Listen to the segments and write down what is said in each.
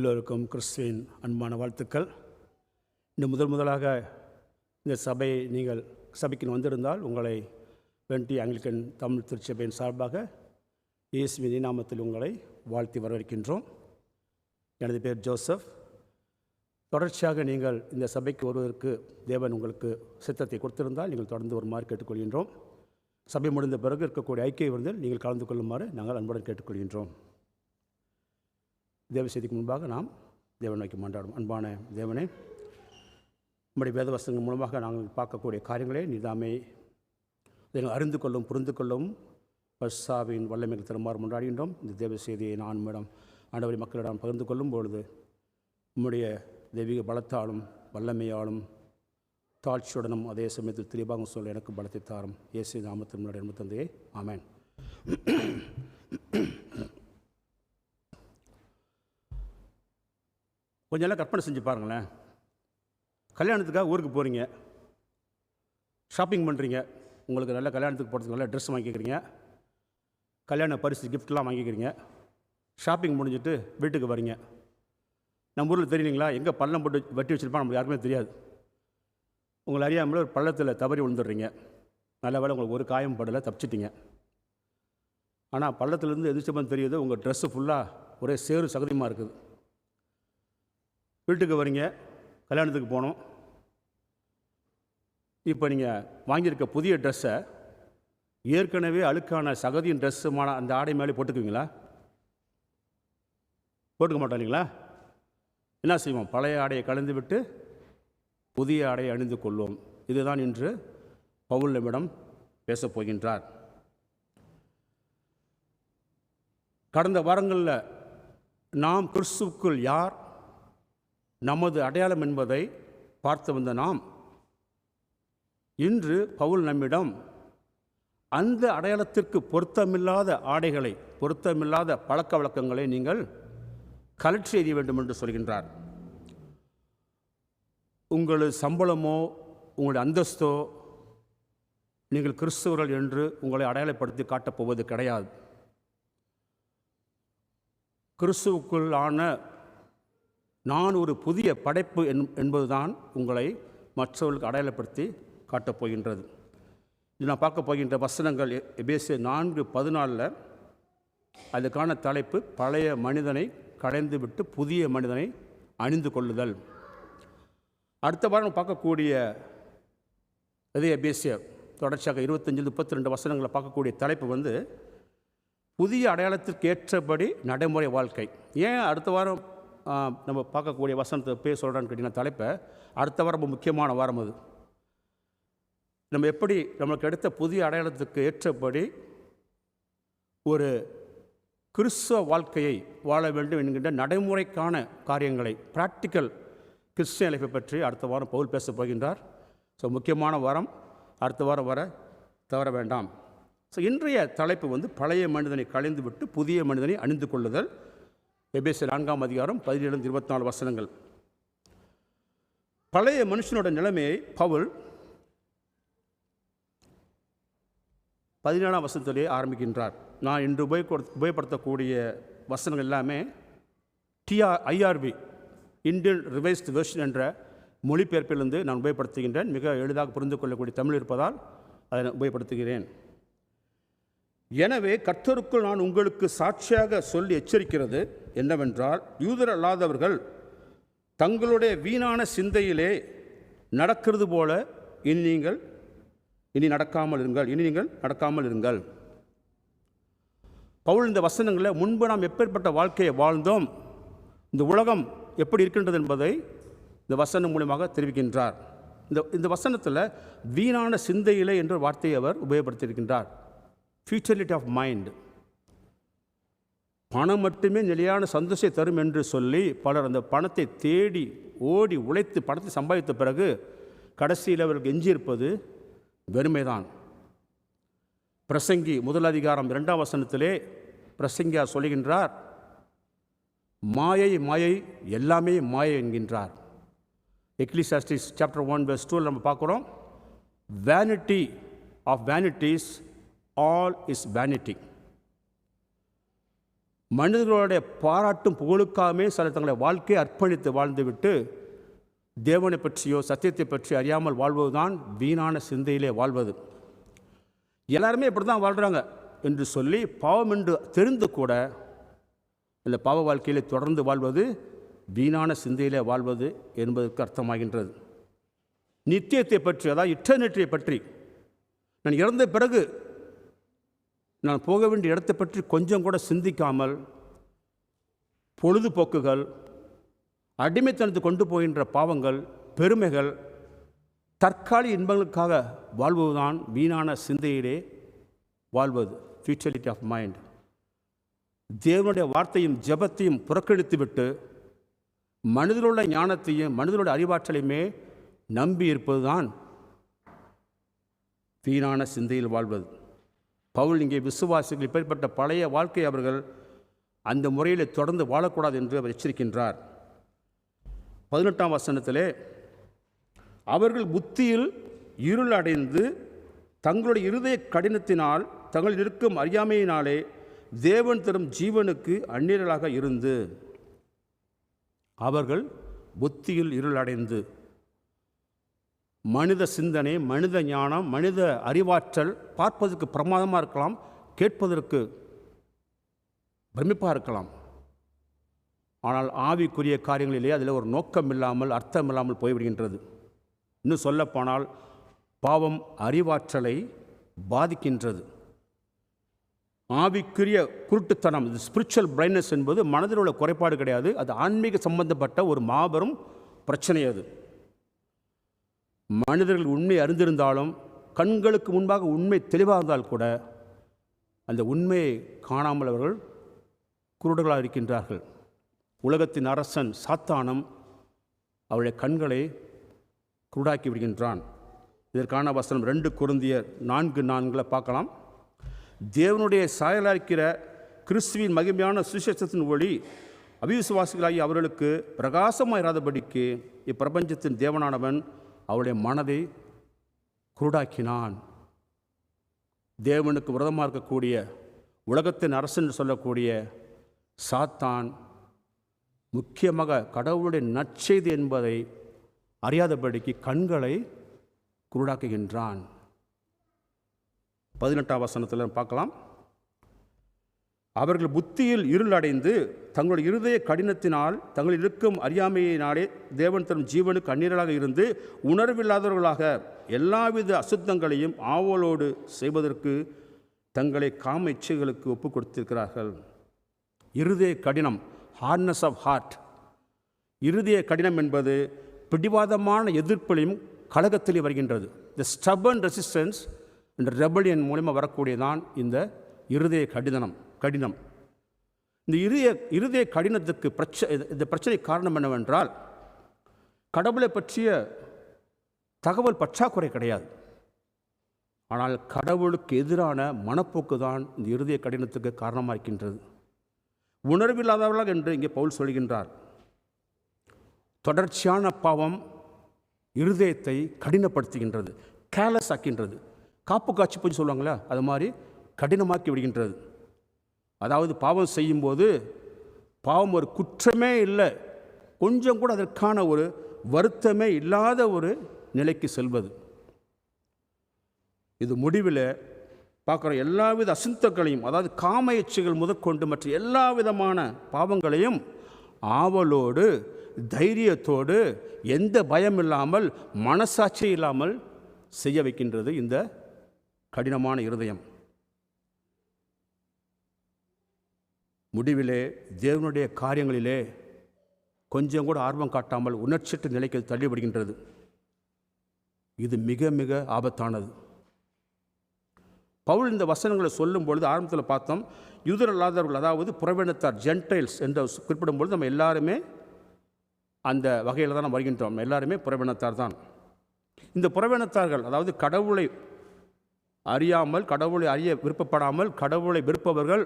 எல்லோருக்கும் கிறிஸ்துவின் அன்பான வாழ்த்துக்கள். இன்னும் முதலாக இந்த நீங்கள் சபைக்கு வந்திருந்தால் உங்களை வெண்டி ஆங்கிலிக்கன் தமிழ் திருச்சபையின் சார்பாக இயேசுவின் நாமத்தில் உங்களை வாழ்த்தி வரவேற்கின்றோம். எனது பேர் ஜோசப். தொடர்ச்சியாக நீங்கள் இந்த சபைக்கு வருவதற்கு தேவன் உங்களுக்கு சித்தத்தை கொடுத்திருந்தால் நீங்கள் தொடர்ந்து வருமாறு கேட்டுக்கொள்கின்றோம். சபை முடிந்த பிறகு இருக்கக்கூடிய ஐக்கிய விருந்தில் நீங்கள் கலந்து கொள்ளுமாறு நாங்கள் அன்புடன் கேட்டுக்கொள்கின்றோம். தேவ செய்திக்கு முன்பாக நாம் தேவன் நோக்கி மன்றாடும். அன்பான தேவனே, நம்முடைய வேதவசனங்கள் மூலமாக நாங்கள் பார்க்கக்கூடிய காரியங்களே நீதாமே நீங்கள் அறிந்து கொள்ளும் புரிந்து கொள்ளும் பர்சாவின் வல்லமைகள் தருமாறு கொண்டாடுகின்றோம். இந்த தேவ செய்தியை நான் மேடம் ஆண்டவரை மக்களிடம் பகிர்ந்து கொள்ளும் பொழுது உம்முடைய தெய்வீக பலத்தாலும் வல்லமையாலும் தாழ்ச்சியுடனும் அதே சமயத்தில் தெளிவாக சொல்ல எனக்கு பலத்தை தாரும். இயேசு நாமத்தின் முன்னாடி அன்பு தந்தையே, ஆமென். கொஞ்சம் எல்லாம் கற்பனை செஞ்சு பாருங்களேன். கல்யாணத்துக்காக ஊருக்கு போகிறீங்க, ஷாப்பிங் பண்ணுறீங்க, உங்களுக்கு நல்ல கல்யாணத்துக்கு போகிறதுக்கு நல்ல ட்ரெஸ் வாங்கிக்கிறீங்க, கல்யாண பரிசு கிஃப்ட்லாம் வாங்கிக்கிறீங்க. ஷாப்பிங் முடிஞ்சுட்டு வீட்டுக்கு வரீங்க. நம்ம ஊரில் தெரியுங்களா, எங்கே பள்ளம் போட்டு வெட்டி வச்சுருப்பான் நம்மளுக்கு யாருக்குமே தெரியாது. உங்களை அறியாமல் ஒரு பள்ளத்தில் தவறி விழுந்துடுறீங்க. நல்ல வேலை உங்களுக்கு ஒரு காயம் படலை, தப்பிச்சிட்டிங்க. ஆனால் பள்ளத்துலேருந்து எதிர்ச்சப்பம் தெரியுது, உங்கள் ட்ரெஸ்ஸு ஃபுல்லாக ஒரே சேறு சகதியமாக இருக்குது. வீட்டுக்கு வரீங்க, கல்யாணத்துக்கு போனோம். இப்போ நீங்கள் வாங்கியிருக்க புதிய ட்ரெஸ்ஸை ஏற்கனவே அழுக்கான சகதியின் ட்ரெஸ்ஸுமான அந்த ஆடை மேலே போட்டுக்குவீங்களா? போட்டுக்க மாட்டோம் இல்லைங்களா? என்ன செய்வோம்? பழைய ஆடையை கலந்து விட்டு புதிய ஆடையை அணிந்து கொள்வோம். இதுதான் இன்று பவுல் நம்மிடம் பேசப் போகின்றார். கடந்த வாரங்களில் நாம் கிறிஸ்துவுக்குள் யார், நமது அடையாளம் என்பதை பார்த்து வந்த நாம் இன்று பவுல் நம்மிடம் அந்த அடையாளத்திற்கு பொருத்தமில்லாத ஆடைகளை, பொருத்தமில்லாத பழக்க வழக்கங்களை நீங்கள் கலற்றி எறிய வேண்டும் என்று சொல்கின்றார். உங்களது சம்பளமோ உங்களுடைய அந்தஸ்தோ நீங்கள் கிறிஸ்தவர்கள் என்று உங்களை அடையாளப்படுத்தி காட்டப்போவது கிடையாது. கிறிஸ்துவுக்குள் ஆன நான் ஒரு புதிய படைப்பு என்பதுதான் உங்களை மற்றவர்களுக்கு அடையாளப்படுத்தி காட்டப் போகின்றது. இது நான் பார்க்க போகின்ற வசனங்கள் எபேசியர் 4:14. அதுக்கான தலைப்பு பழைய மனிதனை களைந்து விட்டு புதிய மனிதனை அணிந்து கொள்ளுதல். அடுத்த வாரம் பார்க்கக்கூடிய இதே எபேசியர் தொடர்ச்சியாக 25-32 வசனங்களை பார்க்கக்கூடிய தலைப்பு புதிய அடையாளத்திற்கு ஏற்றபடி நடைமுறை வாழ்க்கை. ஏன் அடுத்த வாரம் நம்ம பார்க்கக்கூடிய வசனத்தை பேர் சொல்கிறான்னு கேட்டிங்கன்னா, தலைப்பை அடுத்த வாரம் ரொம்ப முக்கியமான வாரம். அது நம்ம எப்படி நம்மளுக்கு எடுத்த புதிய அடையாளத்துக்கு ஏற்றபடி ஒரு கிறிஸ்தவ வாழ்க்கையை வாழ வேண்டும் என்கின்ற நடைமுறைக்கான காரியங்களை, ப்ராக்டிக்கல் கிறிஸ்டியன் லைஃப்பை பற்றி அடுத்த வாரம் பவுல் பேச போகின்றார். ஸோ முக்கியமான வாரம், அடுத்த வாரம் வர தவற வேண்டாம். ஸோ இன்றைய தலைப்பு பழைய மனிதனை களைந்து விட்டு புதிய மனிதனை அணிந்து கொள்ளுதல். எபேசியர் 4:17-24 வசனங்கள். பழைய மனுஷனோட நிலைமையை பவுல் 17ஆம் வசனத்திலே ஆரம்பிக்கின்றார். நான் இன்று உபயோகப்படுத்தக்கூடிய வசனங்கள் எல்லாமே IRV, இந்தியன் ரிவைஸ்டு வெர்ஷன் என்ற மொழிபெயர்ப்பிலிருந்து நான் உபயோகப்படுத்துகின்றேன். மிக எளிதாக புரிந்து கொள்ளக்கூடிய தமிழ் இருப்பதால் அதை உபயோகப்படுத்துகிறேன். எனவே கர்த்தருக்குள் நான் உங்களுக்கு சாட்சியாக சொல்லி எச்சரிக்கிறது என்னவென்றால், யூதர் அல்லாதவர்கள் தங்களுடைய வீணான சிந்தையிலே நடக்கிறது போல இனி நீங்கள் நடக்காமல் இருங்கள். பவுல் இந்த வசனங்களில் முன்பு நாம் எப்பேற்பட்ட வாழ்க்கையை வாழ்ந்தோம், இந்த உலகம் எப்படி இருக்கின்றது என்பதை இந்த வசனம் மூலமாக தெரிவிக்கின்றார். இந்த வசனத்தில் வீணான சிந்தையிலே என்ற வார்த்தையை அவர் உபயோகப்படுத்தியிருக்கின்றார். ஃபியூச்சரிட்டி ஆஃப் மைண்ட். பணம் மட்டுமே நிலையான சந்தோஷத்தை தரும் என்று சொல்லி பலர் அந்த பணத்தை தேடி ஓடி உழைத்து பணத்தை சம்பாதித்த பிறகு கடைசியில் அவர்களுக்கு எஞ்சியிருப்பது வெறுமைதான். பிரசங்கி 1 வசனத்திலே பிரசங்கியார் சொல்லுகின்றார், மாயை எல்லாமே மாயை என்கின்றார். எக்லிசியாஸ்டிஸ் சாப்டர் 1:2 நம்ம பார்க்குறோம், vanity of vanities all is vanity. மனிதர்களுடைய பாராட்டும் புகழுக்காகவே சில தங்களை வாழ்க்கையை அர்ப்பணித்து வாழ்ந்துவிட்டு தேவனை பற்றியோ சத்தியத்தை பற்றி அறியாமல் வாழ்வதுதான் வீணான சிந்தையிலே வாழ்வது. எல்லாருமே இப்படி தான் வாழ்கிறாங்க என்று சொல்லி பாவம் என்று தெரிந்து கூட இந்த பாவ வாழ்க்கையிலே தொடர்ந்து வாழ்வது வீணான சிந்தையிலே வாழ்வது என்பதற்கு அர்த்தமாகின்றது. நித்தியத்தை பற்றி, அதாவது இட்டர்னிட்டியை பற்றி, நான் இறந்த பிறகு நான் போக வேண்டிய இடத்தை பற்றி கொஞ்சம் கூட சிந்திக்காமல் பொழுதுபோக்குகள், அடிமைத்தனத்தை கொண்டு போகின்ற பாவங்கள், பெருமைகள், தற்காலிக இன்பங்களுக்காக வாழ்வதுதான் வீணான சிந்தையிலே வாழ்வது, ஃபியூட்டிலிட்டி ஆஃப் மைண்ட். தேவனுடைய வார்த்தையும் ஜெபத்தையும் புறக்கணித்துவிட்டு மனிதனுடைய ஞானத்தையும் மனிதனுடைய அறிவாற்றலையுமே நம்பி இருப்பதுதான் வீணான சிந்தையில் வாழ்வது. பவுல் இங்கே விசுவாசிகள் இப்படிப்பட்ட பழைய வாழ்க்கை அவர்கள் அந்த முறையில் தொடர்ந்து வாழக்கூடாது என்று அவர் எச்சரிக்கின்றார். 18ஆம் வசனத்திலே, அவர்கள் புத்தியில் இருள் அடைந்து தங்களுடைய இருதய கடினத்தினால் தங்கள் இருக்கும் அறியாமையினாலே தேவன் தரும் ஜீவனுக்கு அந்நியர்களாக இருந்து. அவர்கள் புத்தியில் இருள் அடைந்து, மனித சிந்தனை, மனித ஞானம், மனித அறிவாற்றல் பார்ப்பதற்கு பிரமாதமாக இருக்கலாம், கேட்பதற்கு பிரமிப்பாக இருக்கலாம். ஆனால் ஆவிக்குரிய காரியங்களிலே அதில் ஒரு நோக்கம் இல்லாமல், அர்த்தம் இல்லாமல் போய்விடுகின்றது. இன்னும் சொல்லப்போனால் பாவம் அறிவாற்றலை பாதிக்கின்றது. ஆவிக்குரிய குருட்டுத்தனம், இது ஸ்பிரிச்சுவல் பிளைண்ட்னஸ் என்பது மனதில் உள்ள குறைபாடு கிடையாது, அது ஆன்மீக சம்பந்தப்பட்ட ஒரு மாபெரும் பிரச்சனை. அது மனிதர்கள் உண்மை அறிந்திருந்தாலும், கண்களுக்கு முன்பாக உண்மை தெளிவாக இருந்தால் கூட அந்த உண்மையை காணாமல் அவர்கள் குருடர்களாக இருக்கின்றார்கள். உலகத்தின் அரசன் சாத்தானும் அவருடைய கண்களை குருடாக்கி விடுகின்றான். இதற்கான வசனம் 2 கொரிந்தியர் 4:4 பார்க்கலாம். தேவனுடைய சாயலாக்கிற கிறிஸ்துவின் மகிமையான சுவிசேஷத்தின் ஒளி அவிசுவாசிகளாகி அவர்களுக்கு பிரகாசமாக இராதபடிக்கு இப்பிரபஞ்சத்தின் தேவனானவன் அவருடைய மனதை குருடாக்கினான். தேவனுக்கு விரதமாக இருக்கக்கூடிய உலகத்தின் அரசன் சொல்லக்கூடிய சாத்தான் முக்கியமாக கடவுளுடைய நற்செய்தி என்பதை அறியாதபடிக்கு கண்களை குருடாக்குகின்றான். 18ஆம் வசனத்தில் பார்க்கலாம். அவர்கள் புத்தியில் இருள் அடைந்து தங்களுடைய இருதய கடினத்தினால் தங்கள் இருக்கும் அறியாமையினாலே தேவன் தரும் ஜீவனுக்கு அந்நியர்களாக இருந்து உணர்வில்லாதவர்களாக எல்லாவித அசுத்தங்களையும் ஆவலோடு செய்வதற்கு தங்களை காம இச்சைகளுக்கு ஒப்பு கொடுத்திருக்கிறார்கள். இருதய கடினம், ஹார்ட்னஸ் ஆஃப் ஹார்ட். இருதய கடினம் என்பது பிடிவாதமான எதிர்ப்பிலையும் கலகத்திலே வருகின்றது. த ஸ்டபர்ன் ரெசிஸ்டன்ஸ் என்ற ரெபலியன் மூலமாக வரக்கூடியதான் இந்த இருதய கடினம். இந்த இருதய கடினத்துக்கு இந்த பிரச்சனை காரணம் என்னவென்றால், கடவுளை பற்றிய தகவல் பற்றாக்குறை கிடையாது, ஆனால் கடவுளுக்கு எதிரான மனப்போக்கு தான் இந்த இருதய கடினத்துக்கு காரணமாக இருக்கின்றது. உணர்வில்லாதவர்களாக என்று இங்கே பவுல் சொல்கின்றார். தொடர்ச்சியான பாவம் இருதயத்தை கடினப்படுத்துகின்றது, கேர்லெஸ் ஆக்கின்றது. காப்பு காட்சி போய் சொல்லுவாங்களே, அது மாதிரி கடினமாக்கி விடுகின்றது. அதாவது பாவம் செய்யும்போது பாவம் ஒரு குற்றமே இல்லை, கொஞ்சம் கூட அதற்கான ஒரு வருத்தமே இல்லாத ஒரு நிலைக்கு செல்வது. இது முடிவில் பார்க்குற எல்லாவித அசுத்தங்களையும், அதாவது காம இச்சைகள் முதற்கொண்டு மற்ற எல்லா விதமான பாவங்களையும் ஆவலோடு தைரியத்தோடு எந்த பயம் இல்லாமல் மனசாட்சி இல்லாமல் செய்ய வைக்கின்றது இந்த கடினமான இருதயம். முடிவிலே தேவனுடைய காரியங்களிலே கொஞ்சம் கூட ஆர்வம் காட்டாமல் உணர்ச்சியற்ற நிலைக்கு தள்ளிவிடுகின்றது. இது மிக மிக ஆபத்தானது. பவுல் இந்த வசனங்களை சொல்லும் பொழுது ஆரம்பத்தில் பார்த்தோம், யூதர் அல்லாதவர்கள், அதாவது புறவினத்தார், ஜென்டைல்ஸ் என்று குறிப்பிடும்பொழுது நம்ம எல்லாருமே அந்த வகையில் தான் நம்ம வருகின்றோம். எல்லாருமே புறவினத்தார் தான். இந்த புறவினத்தார்கள், அதாவது கடவுளை அறியாமல், கடவுளை அறிய விருப்பப்படாமல், கடவுளை விருப்பவர்கள்,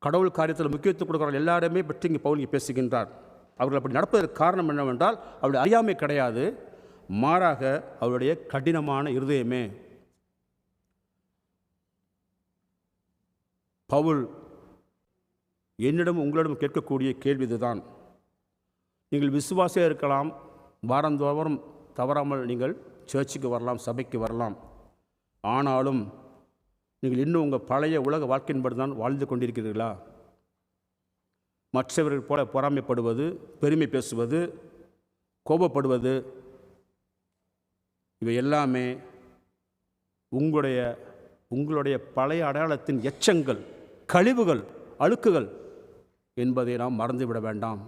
கடவுள் காரியத்தில் முக்கியத்துவம் கொடுக்கிறார்கள், எல்லாருமே பற்றி இங்கே பவுல் பேசுகின்றார். அவர்கள் அப்படி நடப்பதற்கு காரணம் என்னவென்றால் அவருடைய அறியாமை கிடையாது, மாறாக அவருடைய கடினமான இருதயமே. பவுல் என்னிடம் உங்களிடம் கேட்கக்கூடிய கேள்வி இதுதான். நீங்கள் விசுவாசியாக இருக்கலாம், வாரந்தோறும் தவறாமல் நீங்கள் சர்ச்சுக்கு வரலாம், சபைக்கு வரலாம். ஆனாலும் நீங்கள் இன்னும் உங்கள் பழைய உலக வாழ்க்கையின்படி தான் வாழ்ந்து கொண்டிருக்கிறீர்களா? மற்றவர்கள் போல பொறாமைப்படுவது, பெருமை பேசுவது, கோபப்படுவது, இவை எல்லாமே உங்களுடைய பழைய அடையாளத்தின் எச்சங்கள், கழிவுகள், அழுக்குகள் என்பதை நாம் மறந்துவிட வேண்டாம்.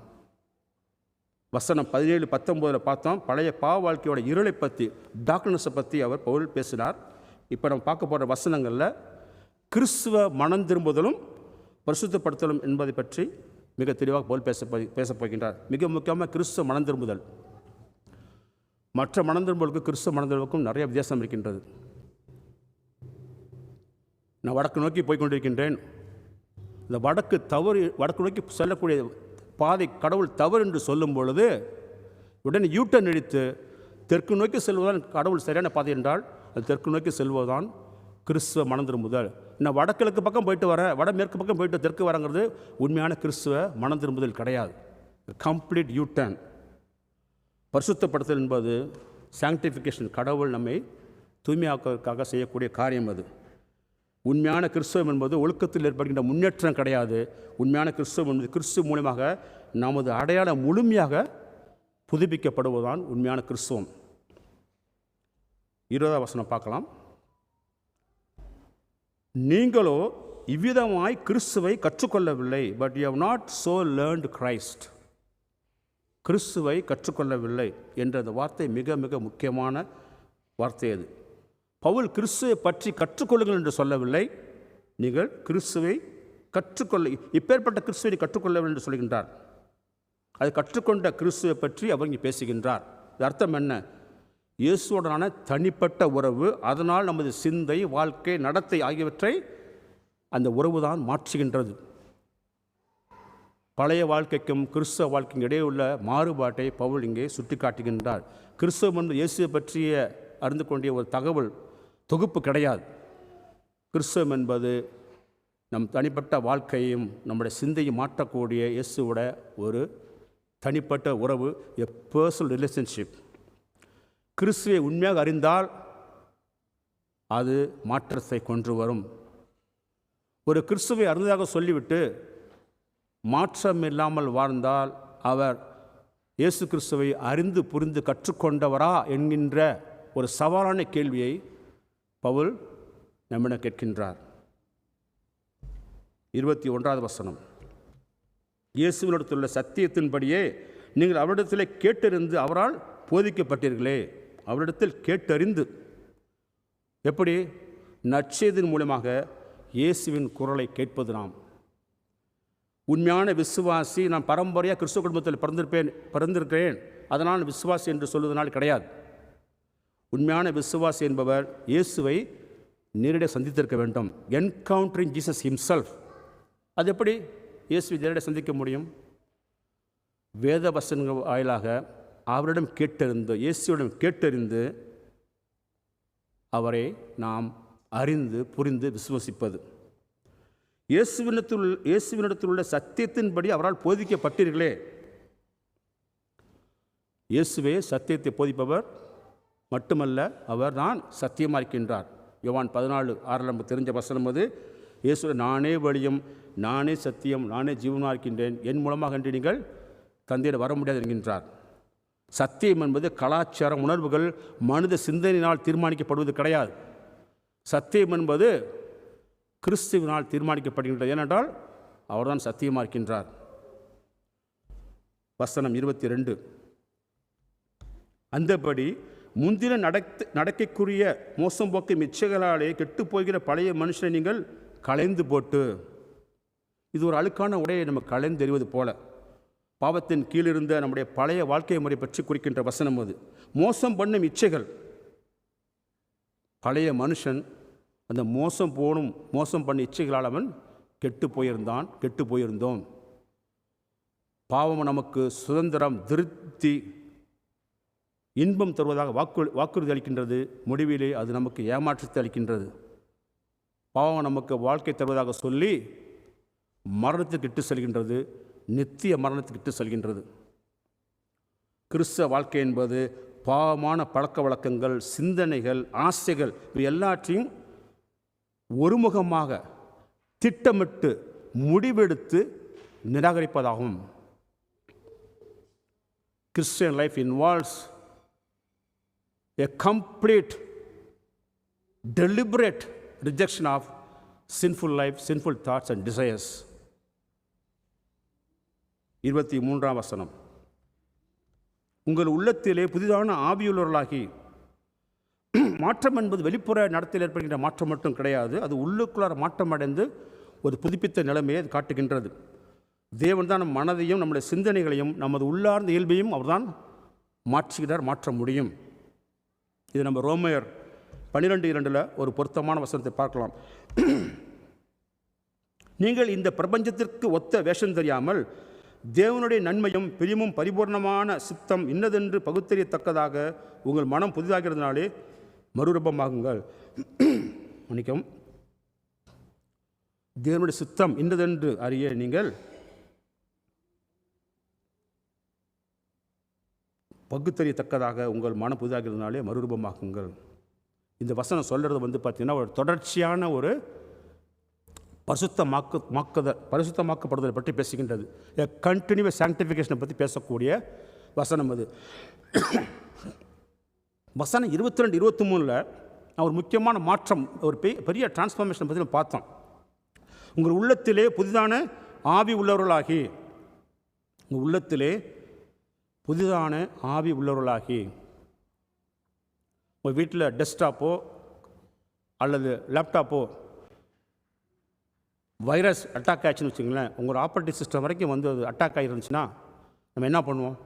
வசனம் 17-19 பார்த்தோம். பழைய பாவ வாழ்க்கையோட இருளை பற்றி, டார்க்னஸை பற்றி அவர் பவுல் பேசினார். இப்போ நம்ம பார்க்க போகிற வசனங்களில் கிறிஸ்துவ மனம் திரும்புதலும் பரிசுத்தப்படுத்தலும் என்பதை பற்றி மிக தெளிவாக பவுல் பேசப் போகின்றார். மிக முக்கியமாக கிறிஸ்துவ மனம் திரும்புதல். மற்ற மனம் திரும்பலுக்கும் கிறிஸ்துவ மனம் திரும்பலுக்கும் நிறைய வித்தியாசம் இருக்கின்றது. நான் வடக்கு நோக்கி போய்கொண்டிருக்கின்றேன். இந்த வடக்கு நோக்கி செல்லக்கூடிய பாதை கடவுள் தவறு என்று சொல்லும் பொழுது உடனே யூட்டன் அடித்து தெற்கு நோக்கி செல்வதுதான் கடவுள் சரியான பாதை என்றால் அது தெற்கு நோக்கி செல்வதுதான் கிறிஸ்துவ மனம் திரும்புதல். நான் வடகிழக்கு பக்கம் போயிட்டு வரேன், வடமேற்கு பக்கம் போயிட்டு தெற்கு வரங்கிறது உண்மையான கிறிஸ்துவ மனம் திரும்புதல் கிடையாது. Complete U-turn. பரிசுத்தப்படுத்தல் என்பது சாங்டிஃபிகேஷன், கடவுள் நம்மை தூய்மையாக்குவதற்காக செய்யக்கூடிய காரியம். அது உண்மையான கிறிஸ்துவம் என்பது ஒழுக்கத்தில் ஏற்படுகின்ற முன்னேற்றம் கிடையாது. உண்மையான கிறிஸ்துவம் என்பது கிறிஸ்துவ மூலமாக நமது அடையாளம் முழுமையாக புதுப்பிக்கப்படுவதுதான் உண்மையான கிறிஸ்துவம். 20ஆம் வசனம் பார்க்கலாம். நீங்களோ இவ்விதமாய் கிறிஸ்துவை கற்றுக்கொள்ளவில்லை, but you have not so learned Christ. கிறிஸ்துவை கற்றுக்கொள்ளவில்லை என்ற அந்த வார்த்தை மிக மிக முக்கியமான வார்த்தை. அது பவுல் கிறிஸ்துவை பற்றி கற்றுக்கொள்ளுங்கள் என்று சொல்லவில்லை, நீங்கள் கிறிஸ்துவை இப்பேற்பட்ட கிறிஸ்துவை கற்றுக்கொள்ளவில்லை என்று சொல்கின்றார். அது கற்றுக்கொண்ட கிறிஸ்துவை பற்றி அவர் இங்கே பேசுகின்றார். இது அர்த்தம் என்ன? இயேசுவுடனான தனிப்பட்ட உறவு, அதனால் நமது சிந்தை, வாழ்க்கை, நடத்தை ஆகியவற்றை அந்த உறவு தான் மாற்றுகின்றது. பழைய வாழ்க்கைக்கும் கிறிஸ்துவ வாழ்க்கைக்கும் இடையே உள்ள மாறுபாட்டை பவுல் இங்கே சுட்டி காட்டுகின்றார். கிறிஸ்துவம் வந்து இயேசுவை பற்றிய அறிந்து கொண்டிய ஒரு தகவல் தொகுப்பு கிடையாது. கிறிஸ்துவம் என்பது நம் தனிப்பட்ட வாழ்க்கையும் நம்முடைய சிந்தையும் மாற்றக்கூடிய இயேசுவோட ஒரு தனிப்பட்ட உறவு, எ பர்சனல் ரிலேஷன்ஷிப். கிறிஸ்துவை உண்மையாக அறிந்தால் அது மாற்றத்தை கொண்டு வரும். ஒரு கிறிஸ்துவை அறிந்ததாக சொல்லிவிட்டு மாற்றம் இல்லாமல் வாழ்ந்தால் அவர் இயேசு கிறிஸ்துவை அறிந்து புரிந்து கற்றுக்கொண்டவரா என்கின்ற ஒரு சவாலான கேள்வியை பவுல் நம்மிடம் கேட்கின்றார். 21ஆவது வசனம். இயேசுவினிடத்துள்ள சத்தியத்தின்படியே நீங்கள் அவரிடத்தில் கேட்டறிந்து அவரால் போதிக்கப்பட்டீர்களே. அவரிடத்தில் கேட்டறிந்து, எப்படி? நற்செய்தியின் மூலமாக இயேசுவின் குரலை கேட்பது. நாம் உண்மையான விசுவாசி, நான் பரம்பரையாக கிறிஸ்துவ குடும்பத்தில் பிறந்திருக்கிறேன் அதனால் விசுவாசி என்று சொல்வதனால் கிடையாது. உண்மையான விசுவாசி என்பவர் இயேசுவை நேரடியாக சந்தித்திருக்க வேண்டும். Encountering Jesus himself. அது எப்படி இயேசுவை நேரடியாக சந்திக்க முடியும்? வேத வசனங்கள் வாயிலாக அவரிடம் கேட்டறிந்து, இயேசுவிடம் கேட்டறிந்து அவரை நாம் அறிந்து புரிந்து விசுவசிப்பது. இயேசுவினிடத்தில் உள்ள சத்தியத்தின்படி அவரால் போதிக்கப்பட்டீர்களே. இயேசுவே சத்தியத்தை போதிப்பவர் மட்டுமல்ல, அவர் தான் சத்தியமாக இருக்கின்றார். யோவான் 14:6 நமக்கு தெரிஞ்ச வசனம் அது. இயேசுவை நானே வழியும், நானே சத்தியம், நானே ஜீவனாக இருக்கின்றேன், என் மூலமாக என்று நீங்கள் தந்தையிடம் வர முடியாது என்கின்றார். சத்தியம் என்பது கலாச்சாரம், உணர்வுகள், மனித சிந்தனையினால் தீர்மானிக்கப்படுவது கிடையாது. சத்தியம் என்பது கிறிஸ்துவினால் தீர்மானிக்கப்படுகின்றது. ஏனென்றால் அவர்தான் சத்தியமாக இருக்கின்றார். வசனம் 22. அந்தபடி முந்தின நடக்கைக்குரிய மோசம் போக்கும் இச்சைகளாலே கெட்டுப்போகிற பழைய மனுஷனை நீங்கள் களைந்து போட்டு, இது ஒரு அழுக்கான உடையை நம்ம களைந்தெறிவது போல பாவத்தின் கீழிருந்த நம்முடைய பழைய வாழ்க்கை முறை பற்றி குறிக்கின்ற வசனம் அது. மோசம் பண்ணும் இச்சைகள். பழைய மனுஷன் அந்த மோசம் பண்ண இச்சைகளால் அவன் கெட்டு போயிருந்தோம். பாவம் நமக்கு சுதந்திரம், திருப்தி, இன்பம் தருவதாக வாக்குறுதி அளிக்கின்றது. முடிவிலே அது நமக்கு ஏமாற்றத்தை அளிக்கின்றது. பாவம் நமக்கு வாழ்க்கை தருவதாக சொல்லி மரணத்துக்கு இட்டு செல்கின்றது, நித்திய மரணத்துக்கு இட்டு செல்கின்றது. கிறிஸ்தவ வாழ்க்கை என்பது பாவமான பழக்க வழக்கங்கள், சிந்தனைகள், ஆசைகள் இவை எல்லாற்றையும் ஒருமுகமாக திட்டமிட்டு முடிவெடுத்து நிராகரிப்பதாகும். Christian life involves a complete, deliberate rejection of sinful life, sinful thoughts and desires. 23ஆம் வசனம். உங்கள் உள்ளத்திலே புதிதான ஆவியுள்ளவர்களாகி, மாற்றம் என்பது வெளிப்புற நடத்தையில் ஏற்படுகின்ற மாற்றம் மட்டும் கிடையாது, அது உள்ளுக்குள்ளார மாற்றம் அடைந்து ஒரு புதுப்பித்த நிலைமையை அது காட்டுகின்றது. தேவன் தான் நம் மனதையும் நம்முடைய சிந்தனைகளையும் நமது உள்ளார்ந்த இயல்பையும் அவர் தான் மாற்றுகிறார், மாற்ற முடியும். இது நம்ம ரோமையர் 12:2 ஒரு பொருத்தமான வசனத்தை பார்க்கலாம். நீங்கள் இந்த பிரபஞ்சத்திற்கு ஒத்த வேஷம் தெரியாமல் தேவனுடைய நன்மையும் பிரியமும் பரிபூர்ணமான சித்தம் இன்னதென்று பகுத்தறியத்தக்கதாக உங்கள் மனம் புதிதாகிறதுனாலே மறுரூபமாகுங்கள். மன்னிக்கவும். தேவனுடைய சித்தம் இன்னதென்று அறிய நீங்கள் பகுத்தறியத்தக்கதாக உங்கள் மனம் புதிதாகிறதுனாலே மறுரூபமாகுங்கள். இந்த வசனம் சொல்கிறது பார்த்திங்கன்னா ஒரு தொடர்ச்சியான ஒரு பரிசுத்தமாக்கப்படுதலை பற்றி பேசுகின்றது. கண்டினியூஸ் சாங்டிஃபிகேஷனை பற்றி பேசக்கூடிய வசனம் அது. வசனம் 22-23 ஒரு முக்கியமான மாற்றம், ஒரு பெரிய டிரான்ஸ்ஃபார்மேஷனை பற்றி நம்ம பார்த்தோம். உங்கள் உள்ளத்திலே புதிதான ஆவி உள்ளவர்களாகி, உங்கள் உள்ளத்திலே புதிதான ஆவி உள்ளவர்களாகி, உங்கள் வீட்டில் டெஸ்க்டாப்போ அல்லது லேப்டாப்போ வைரஸ் அட்டாக் ஆச்சுன்னு வச்சுங்களேன், உங்களோட ஆப்ரேட்டிங் சிஸ்டம் வரைக்கும் அது அட்டாக் ஆகிருந்துச்சுன்னா நம்ம என்ன பண்ணுவோம்?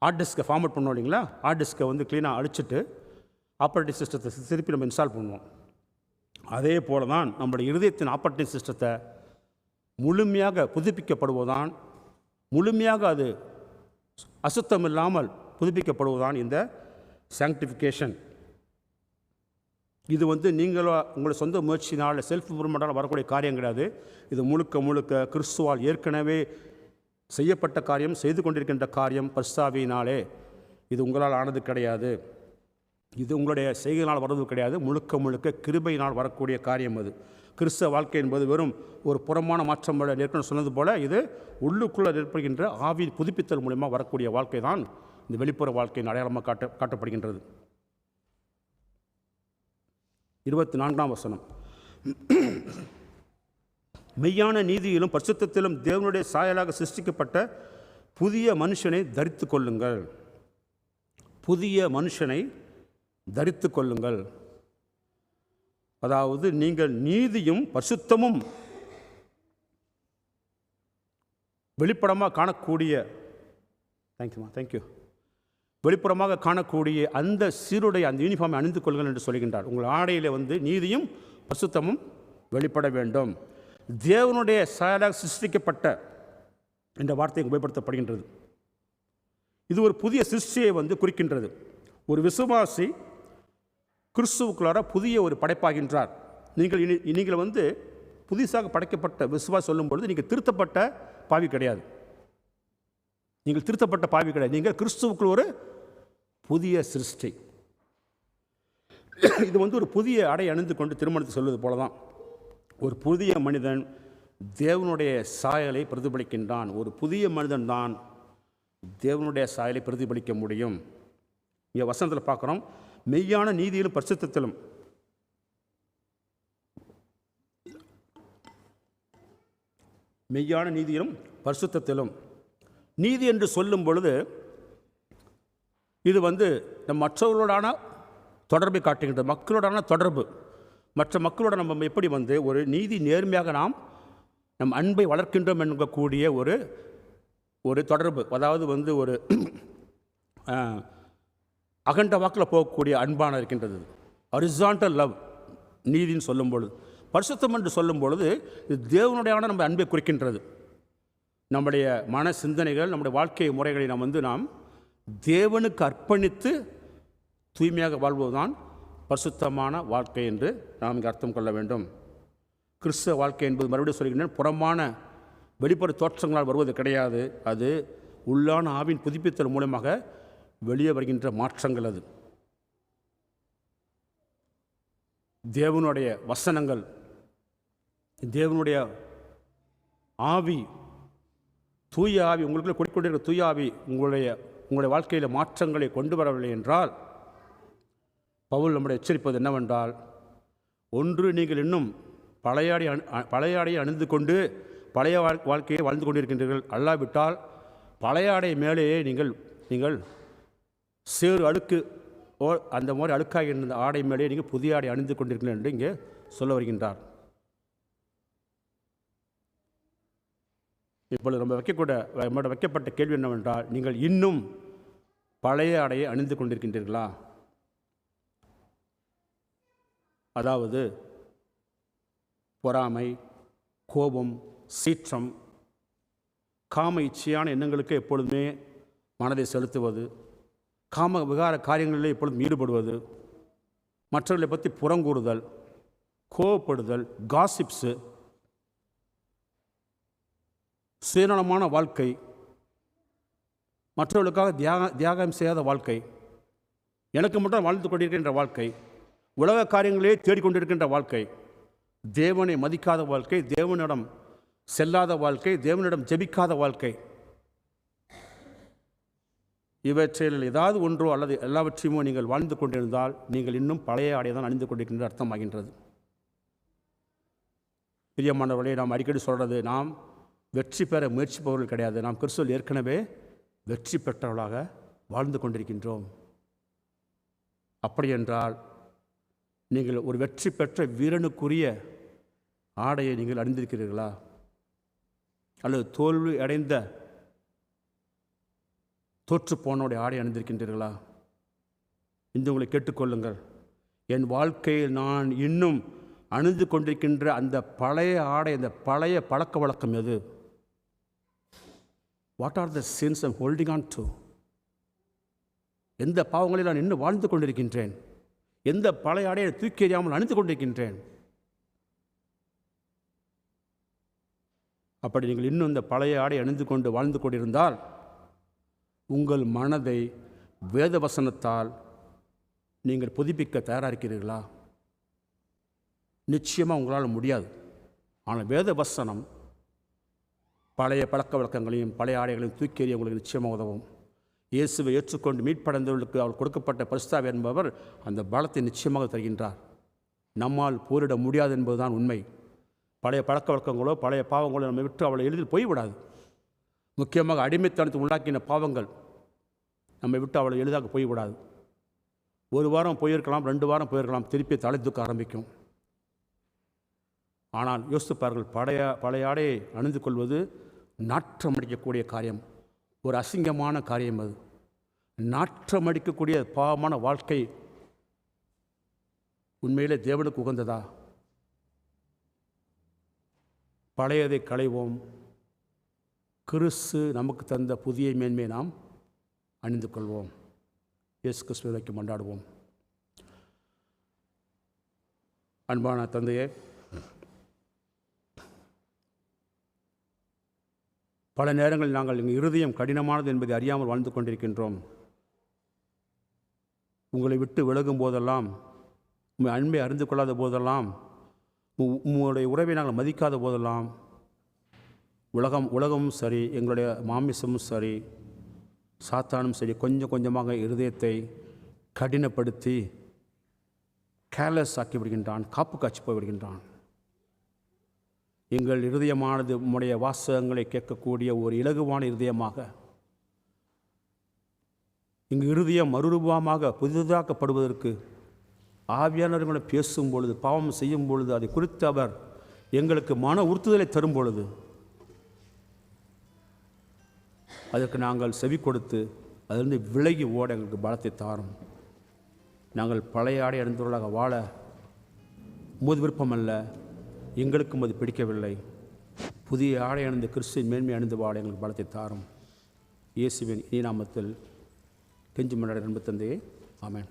ஹார்ட் டிஸ்கை ஃபார்மேட் பண்ணுவோம் இல்லைங்களா? ஹார்ட் டிஸ்கை க்ளீனாக அழிச்சிட்டு ஆப்ரேட்டிங் சிஸ்டத்தை திருப்பி நம்ம இன்ஸ்டால் பண்ணுவோம். அதே போல தான் நம்மளுடைய இருதயத்தின் ஆப்ரேட்டிங் சிஸ்டத்தை முழுமையாக புதுப்பிக்கப்படுவதுதான், முழுமையாக அது அசுத்தம் இல்லாமல் புதுப்பிக்கப்படுவதுதான் இந்த சாங்டிஃபிகேஷன். இது நீங்களோ உங்களை சொந்த முயற்சினால் செல்ஃப் இம்ப்ரூவ்மெண்ட்டால் வரக்கூடிய காரியம் கிடையாது. இது முழுக்க முழுக்க கிறிஸ்துவால் ஏற்கனவே செய்யப்பட்ட காரியம், செய்து கொண்டிருக்கின்ற காரியம் பரிசுத்தாவியினாலே. இது உங்களால் ஆனது கிடையாது, இது உங்களுடைய செய்கையினால் வருவது கிடையாது, முழுக்க முழுக்க கிருபையினால் வரக்கூடிய காரியம் அது. கிறிஸ்தவ வாழ்க்கை என்பது வெறும் ஒரு புறமான மாற்றம் ஏற்கனவே சொன்னது போல இது உள்ளுக்குள்ளே ஏற்படுகின்ற ஆவியின் புதுப்பித்தல் மூலமாக வரக்கூடிய வாழ்க்கை தான் இந்த வெளிப்புற வாழ்க்கையின் அடையாளமாக காட்டப்படுகின்றது. 24ஆம் வசனம். மெய்யான நீதியிலும் பரிசுத்தத்திலும் தேவனுடைய சாயலாக சிருஷ்டிக்கப்பட்ட புதிய மனுஷனை தரித்து கொள்ளுங்கள். புதிய மனுஷனை தரித்து கொள்ளுங்கள். அதாவது நீங்கள் நீதியும் பரிசுத்தமும் வெளிப்படமாக காணக்கூடிய, தேங்க்யூ, வெளிப்புறமாக காணக்கூடிய அந்த சீருடைய அந்த யூனிஃபார்மை அணிந்து கொள்ளுங்கள் என்று சொல்கின்றார். உங்கள் ஆடையில் நீதியும் பரிசுத்தமும் வெளிப்பட வேண்டும். தேவனுடைய சாயலாக சிருஷ்டிக்கப்பட்ட என்ற வார்த்தை உபயோகப்படுத்தப்படுகின்றது. இது ஒரு புதிய சிருஷ்டியை குறிக்கின்றது. ஒரு விசுவாசி கிறிஸ்துவுக்குள்ளார புதிய ஒரு படைப்பாகின்றார். நீங்கள் புதிதாக படைக்கப்பட்ட விசுவாசி சொல்லும் பொழுது நீங்கள் திருத்தப்பட்ட பாவி கிடையாது. நீங்கள் திருத்தப்பட்ட பாவி கிடையாது. நீங்கள் கிறிஸ்துவுக்குள் ஒரு புதிய சிருஷ்டி. இது ஒரு புதிய ஆடை அணிந்து கொண்டு திருமணத்தை சொல்வது போல தான். ஒரு புதிய மனிதன் தேவனுடைய சாயலை பிரதிபலிக்கின்றான். ஒரு புதிய மனிதன் தான் தேவனுடைய சாயலை பிரதிபலிக்க முடியும். இங்கே வசனத்தில் பார்க்குறோம், மெய்யான நீதியிலும் பரிசுத்தத்திலும். மெய்யான நீதியிலும் பரிசுத்தத்திலும். நீதி என்று சொல்லும் பொழுது இது நம் மற்றவர்களோடான தொடர்பை காட்டுகின்றது. மக்களோடான தொடர்பு. மற்ற மக்களோட நம்ம எப்படி ஒரு நீதி நேர்மையாக நாம் நம் அன்பை வளர்க்கின்றோம் என்கக்கூடிய ஒரு தொடர்பு. அதாவது ஒரு அகண்ட வாக்கில் போகக்கூடிய அன்பான இருக்கின்றது. ஹரிசாண்டல் லவ் நீதின்னு சொல்லும் பொழுது. பரிசுத்தம் என்று சொல்லும் பொழுது இது தேவனுடையான நம்ம அன்பை குறிக்கின்றது. நம்முடைய மன சிந்தனைகள், நம்முடைய வாழ்க்கை முறைகளை நாம் தேவனுக்கு அர்ப்பணித்து தூய்மையாக வாழ்வதுதான் பரிசுத்தமான வாழ்க்கை என்று நாம் இங்கே அர்த்தம் கொள்ள வேண்டும். கிறிஸ்தவ வாழ்க்கை என்பது மறுபடியும் சொல்கிறேன், புறமான வெளிப்புற தோற்றங்களால் வருவது கிடையாது. அது உள்ளான ஆவின் புதுப்பித்தல் மூலமாக வெளியே வருகின்ற மாற்றங்கள். அது தேவனுடைய வசனங்கள், தேவனுடைய ஆவி, தூய ஆவி உங்களுக்குள்ளே கொண்டிருக்கிற தூய ஆவி உங்களுடைய வாழ்க்கையில் மாற்றங்களை கொண்டு வரவில்லை என்றால், பவுல் நம்முடைய எச்சரிப்பது என்னவென்றால், ஒன்று நீங்கள் இன்னும் பழைய ஆடையை அணிந்து கொண்டு பழைய வாழ்க்கையை வாழ்ந்து கொண்டிருக்கின்றீர்கள். அல்லாவிட்டால் பழைய ஆடை மேலேயே நீங்கள் சேறு அழுக்கு அந்த மாதிரி அழுக்காக இருந்த ஆடை மேலேயே நீங்கள் புதிய ஆடை அணிந்து கொண்டிருக்கிறீர்கள் என்று இங்கே சொல்ல வருகின்றார். இப்பொழுது நம்மளோட வைக்கப்பட்ட கேள்வி என்னவென்றால், நீங்கள் இன்னும் பழைய ஆடையை அணிந்து கொண்டிருக்கின்றீர்களா? அதாவது பொறாமை, கோபம், சீற்றம், காம இச்சையான எண்ணங்களுக்கு எப்பொழுதுமே மனதை செலுத்துவது, காம விகார காரியங்களில் எப்பொழுதும் ஈடுபடுவது, மற்றவர்களை பற்றி புறங்கூறுதல், கோபப்படுதல், காசிப்ஸு, சுயநலமான வாழ்க்கை, மற்றவர்களுக்காக தியாகம் செய்யாத வாழ்க்கை, எனக்கு மட்டும் வாழ்ந்து கொண்டிருக்கின்ற வாழ்க்கை, உலக காரியங்களே தேடிக்கொண்டிருக்கின்ற வாழ்க்கை, தேவனை மதிக்காத வாழ்க்கை, தேவனிடம் செல்லாத வாழ்க்கை, தேவனிடம் ஜெபிக்காத வாழ்க்கை, இவற்றில் ஏதாவது ஒன்றோ அல்லது எல்லாவற்றையுமோ நீங்கள் வாழ்ந்து கொண்டிருந்தால் நீங்கள் இன்னும் பழைய ஆடையை தான் அணிந்து கொண்டிருக்கின்ற அர்த்தமாகின்றது. பிரியமானவர்களே, நாம் அடிக்கடி சொல்கிறது, நாம் வெற்றி பெற முயற்சிப்பவர்கள் கிடையாது. நாம் கிறிஸ்துவில் ஏற்கனவே வெற்றி பெற்றவர்களாக வாழ்ந்து கொண்டிருக்கின்றோம். அப்படி என்றால் நீங்கள் ஒரு வெற்றி பெற்ற வீரனுக்குரிய ஆடையை நீங்கள் அணிந்திருக்கிறீர்களா? அல்லது தோல்வி அடைந்த தோற்றுப்போனோடைய ஆடை அணிந்திருக்கின்றீர்களா? இந்த உங்களை கேட்டுக்கொள்ளுங்கள். என் வாழ்க்கையில் நான் இன்னும் அணிந்து கொண்டிருக்கின்ற அந்த பழைய ஆடை, அந்த பழைய பழக்க வழக்கம் எது? What are the since I'm holding on to? எந்த பாவங்களில் நான் இன்னும் வாழ்ந்து கொண்டிருக்கின்றேன்? எந்த பழைய ஆடையை தூக்கி எறியாமல் அணிந்து கொண்டிருக்கின்றேன்? அப்படி நீங்கள் இன்னும் இந்த பழைய ஆடை அணிந்து கொண்டு வாழ்ந்து கொண்டிருந்தால் உங்கள் மனதை வேத வசனத்தால் நீங்கள் புதுப்பிக்க தயாராக இருக்கிறீர்களா? நிச்சயமாக உங்களால் முடியாது. ஆனால் வேத வசனம் பழைய பழக்க வழக்கங்களையும் பழைய ஆடைகளையும் தூக்கி எறிய உங்களுக்கு நிச்சயமாக உதவும். இயேசுவை ஏற்றுக்கொண்டு மீட்படைந்தவர்களுக்கு அவர் கொடுக்கப்பட்ட பரிசுத்தாவி என்பவர் அந்த பலத்தை நிச்சயமாக தருகின்றார். நம்மால் போரிட முடியாது என்பதுதான் உண்மை. பழைய பழக்க வழக்கங்களோ பழைய பாவங்களோ நம்மை விட்டு அவளை எளிதில் போய்விடாது. முக்கியமாக அடிமைத்தனத்தை உண்டாக்கின பாவங்கள் நம்மை விட்டு அவளை எளிதாக போய்விடாது. ஒரு வாரம் போயிருக்கலாம், 2 வாரம் போயிருக்கலாம், திருப்பி தலை தூக்க ஆரம்பிக்கும். ஆனால் யோசிப்பார்கள், பழைய ஆடையை அணிந்து கொள்வது நாற்றம் அடிக்கக்கூடிய காரியம், ஒரு அசிங்கமான காரியம். அது நாற்றம் அடிக்கக்கூடிய பாவமான வாழ்க்கை உண்மையிலே தேவனுக்கு உகந்ததா? பழையதை களைவோம். கிறிஸ்து நமக்கு தந்த புதிய மேன்மையை நாம் அணிந்து கொள்வோம். இயேசு கிறிஸ்துவை கொண்டாடுவோம். அன்பான தந்தையே, பல நேரங்களில் நாங்கள் எங்கள் இருதயம் கடினமானது என்பதை அறியாமல் வாழ்ந்து கொண்டிருக்கின்றோம். உங்களை விட்டு விலகும் போதெல்லாம், உங்கள் அன்பை அறிந்து கொள்ளாத போதெல்லாம், உங்களுடைய உறவை நாங்கள் மதிக்காத போதெல்லாம், உலகமும் சரி, எங்களுடைய மாமிசமும் சரி, சாத்தானும் சரி, கொஞ்சம் கொஞ்சமாக இருதயத்தை கடினப்படுத்தி கேர்லெஸ் ஆக்கி விடுகின்றான், காப்பு காய்ச்சி போய்விடுகின்றான். எங்கள் இருதயமானது உம்முடைய வாசகங்களை கேட்கக்கூடிய ஒரு இலகுவான இருதயமாக, எங்கள் இருதயம் மறுரூபமாக புதிதாக்கப்படுவதற்கு ஆவியானவர்களை பேசும் பொழுது, பாவம் செய்யும் பொழுது, அதை குறித்து அவர் எங்களுக்கு மன உறுத்துதலை தரும் பொழுது அதற்கு நாங்கள் செவி கொடுத்து அதிலிருந்து விலகி ஓட எங்களுக்கு பலத்தை தாரும். நாங்கள் பழைய ஆடை அணிந்தவர்களாக வாழ உமது விருப்பமல்ல, எங்களுக்கும் அது பிடிக்கவில்லை. புதிய ஆடை அணிந்து கிறிஸ்துவின் மேன்மை அணிந்து வாழ எங்களுக்கு பலத்தை தாரும். இயேசுவின் இனி நாமத்தில் கெஞ்சி மன்றாடுகிறேன் அன்பு தந்தையே, ஆமென்.